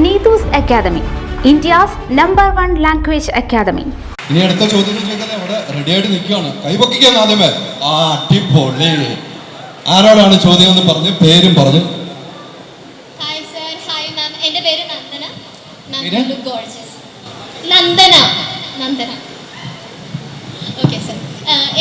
Neethu's Academy, India's #1 language academy. ഇനി അടുത്ത ചോദ്യം ചോദിക്കാൻ അവിടെ റെഡിയായിട്ട് നിൽക്കുകയാണ്. കൈപൊക്കിക്കാൻ ആദ്യമേ. അടിപൊളി. ആരോടാണ് ചോദ്യം എന്ന് പറഞ്ഞ് പേരും പറഞ്ഞു. Hi sir, hi ma'am. എൻ്റെ പേര് Nandana. Nandana Gorges. Nandana. Okay sir,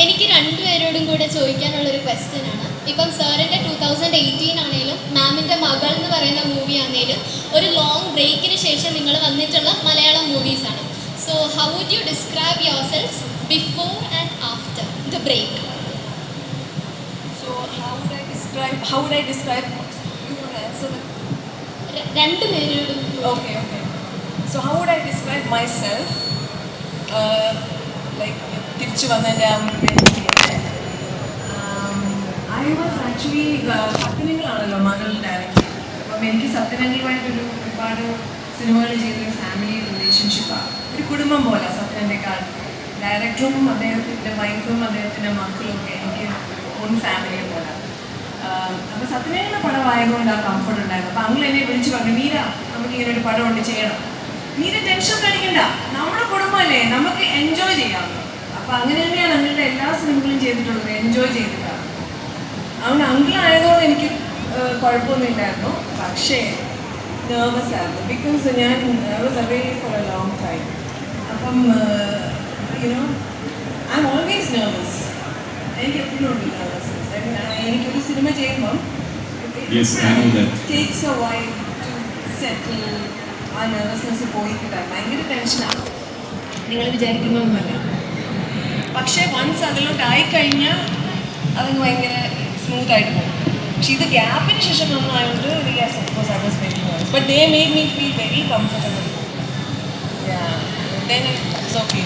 എനിക്ക് രണ്ടുപേരോടും കൂടെ ചോദിക്കാനുള്ളൊരു ക്വസ്റ്റ്യൻ ആണ്. ഇപ്പം സാറിൻ്റെ 2018 ആണെങ്കിലും മാമിൻ്റെ മകൾ എന്ന് പറയുന്ന മൂവി ആണെങ്കിലും ഒരു ലോങ് ബ്രേക്കിന് ശേഷം നിങ്ങൾ വന്നിട്ടുള്ള മലയാളം മൂവീസാണ്. So how would you describe yourself before and after the break? So how would I describe? You want to answer the? രണ്ടുപേരോടും. Okay. So how would I describe myself? Like തിരിച്ചു വന്നതിൻ്റെ ആ ഒരു I was actually സത്യനങ്ങളാണല്ലോ മകൾ direct. അപ്പം എനിക്ക് സത്യനങ്ങളുമായിട്ടൊരു ഒരുപാട് സിനിമകൾ ചെയ്തൊരു ഫാമിലി റിലേഷൻഷിപ്പാണ്. ഒരു കുടുംബം പോലെ സത്യനേക്കാൾ ഡയറക്ടറും അദ്ദേഹത്തിൻ്റെ വൈഫും അദ്ദേഹത്തിൻ്റെ മക്കളും ഒക്കെ എനിക്ക് ഓൺ ഫാമിലിയെ പോലെ. അപ്പോൾ സത്യനങ്ങളുടെ പടമായതുകൊണ്ട് ആ കംഫർട്ട് ഉണ്ടായിരുന്നു. അപ്പോൾ അങ്ങനെ എന്നെ വിളിച്ച് പറഞ്ഞു, മീര നമുക്ക് ഇങ്ങനെ ഒരു പടം കൊണ്ട് ചെയ്യണം, മീര ടെൻഷൻ കഴിക്കണ്ട, നമ്മുടെ കുടുംബമല്ലേ, നമുക്ക് എൻജോയ് ചെയ്യാം. അപ്പോൾ അങ്ങനെ തന്നെയാണ് ഞങ്ങളുടെ എല്ലാ സിനിമകളും ചെയ്തിട്ടുള്ളത്, എൻജോയ് ചെയ്തിട്ടാണ്. അതുകൊണ്ട് അങ്കിളായതുകൊണ്ട് എനിക്ക് കുഴപ്പമൊന്നുമില്ലായിരുന്നു. പക്ഷേ നെർവസ് ആയിരുന്നു, ബിക്കോസ് ഞാൻ was away for a long time. അപ്പം you know I'm always nervous. എനിക്ക് എപ്പോഴും ഉണ്ട് നെർവസ്നെസ്. എനിക്കൊരു സിനിമ ചെയ്യുമ്പം takes a while to settle. ആ നെർവസ്നെസ് പോയി കിട്ടാൻ ഭയങ്കര ടെൻഷനാണ്, നിങ്ങൾ വിചാരിക്കുന്നൊന്നുമല്ല. പക്ഷേ വൺസ് അതിലോട്ട് ആയിക്കഴിഞ്ഞാൽ അതങ്ങ് ഭയങ്കര സ്മൂത്തായിട്ട് പോകും. പക്ഷെ ഇത് ഗ്യാപ്പിന് ശേഷം വന്നതായതുകൊണ്ട് yes of course I was very nervous, but they made me feel very comfortable. Then it's okay.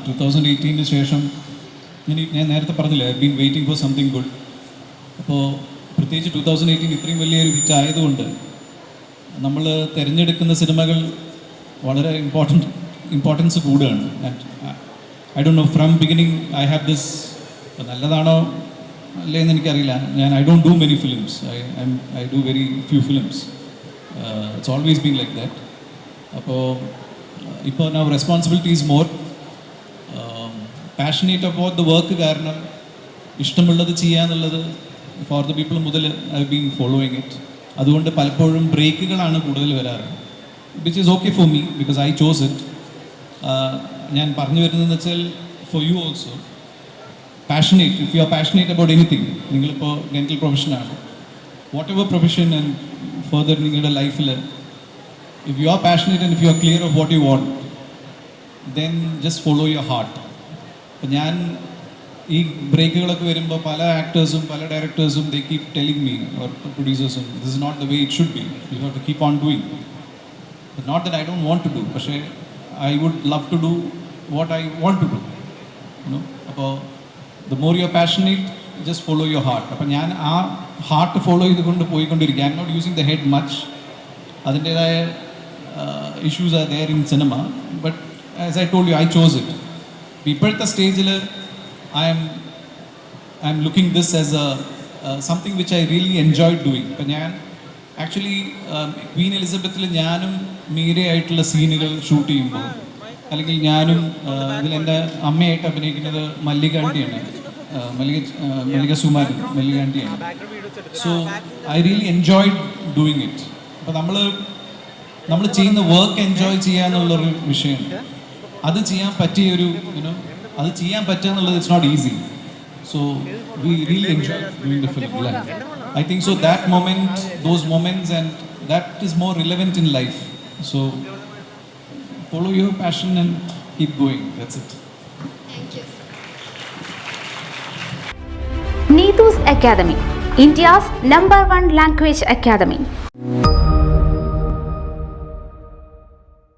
2018 ശേഷം ഞാൻ നേരത്തെ പറഞ്ഞില്ലേ, I been waiting for something good. അപ്പോൾ പ്രത്യേകിച്ച് 2018 ഇത്രയും വലിയൊരു ഹിറ്റ് ആയതുകൊണ്ട് നമ്മൾ തിരഞ്ഞെടുക്കുന്ന സിനിമകൾ വളരെ ഇമ്പോർട്ടൻസ് കൂടുകയാണ്. And I don't know, from beginning I have this, നല്ലതാണോ അല്ലേ എന്ന് എനിക്കറിയില്ല. I don't do many films, I do very few films. It's always been like that. അപ്പോൾ ഇപ്പോൾ now responsibility is more. Passionate about the work കാരണം ഇഷ്ടമുള്ളത് ചെയ്യാന്നുള്ളത് for the people മുതൽ ഐ ബീൻ ഫോളോയിങ് ഇറ്റ്. അതുകൊണ്ട് പലപ്പോഴും ബ്രേക്കുകളാണ് കൂടുതൽ വരാറ്, which is okay for me because I chose it. ഞാൻ പറഞ്ഞു വരുന്നതെന്ന് വെച്ചാൽ for you also passionate, if you are passionate about anything, നിങ്ങളിപ്പോൾ ഡെൻ്റൽ പ്രൊഫഷനാണ്, whatever profession and further നിങ്ങളുടെ ലൈഫിൽ, if you are passionate and if you are clear of what you want, then just follow your heart. അപ്പോൾ ഞാൻ ഈ ബ്രേക്കുകളൊക്കെ വരുമ്പോൾ പല ആക്ടേഴ്സും പല ഡയറക്ടേഴ്സും they keep telling me or പ്രൊഡ്യൂസേഴ്സും, this is not the way it should be, you have to keep on doing. Not that I don't want to do, പക്ഷേ I would love to do what I want to do, you know. അപ്പോൾ the more you are passionate, just follow your heart. അപ്പോൾ ഞാൻ ആ heart follow ചെയ്തുകൊണ്ട് പോയിക്കൊണ്ടിരിക്കുക. I'm not using the head much. അതിൻ്റേതായ issues are there in cinema, but as I told you, I chose it. ഇപ്പോഴത്തെ സ്റ്റേജിൽ I am looking this as something which I really enjoyed doing. ഇപ്പം ഞാൻ actually Queen എലിസബത്തിൽ ഞാനും മീരയായിട്ടുള്ള സീനുകൾ shoot ചെയ്യുമ്പോൾ, അല്ലെങ്കിൽ ഞാനും ഇതിലെൻ്റെ അമ്മയായിട്ട് അഭിനയിക്കുന്നത് മല്ലിക ആൻറ്റിയാണ്, മല്ലിക സുമാരൻ, മല്ലിക ആൻറ്റിയാണ്. So I really enjoyed doing it. അപ്പോൾ നമ്മൾ ചെയ്യുന്ന വർക്ക് എൻജോയ് ചെയ്യുക എന്നുള്ളൊരു വിഷയമുണ്ട്. അത് ചെയ്യാൻ പറ്റിയൊരു അത് ചെയ്യാൻ പറ്റുക എന്നുള്ളത് it's not easy. So we really enjoy doing the film life. I think so that moment, those moments, and that is more relevant in life. So follow your passion and keep going. That's it. Thank you. Neethu's Academy, India's #1 language academy.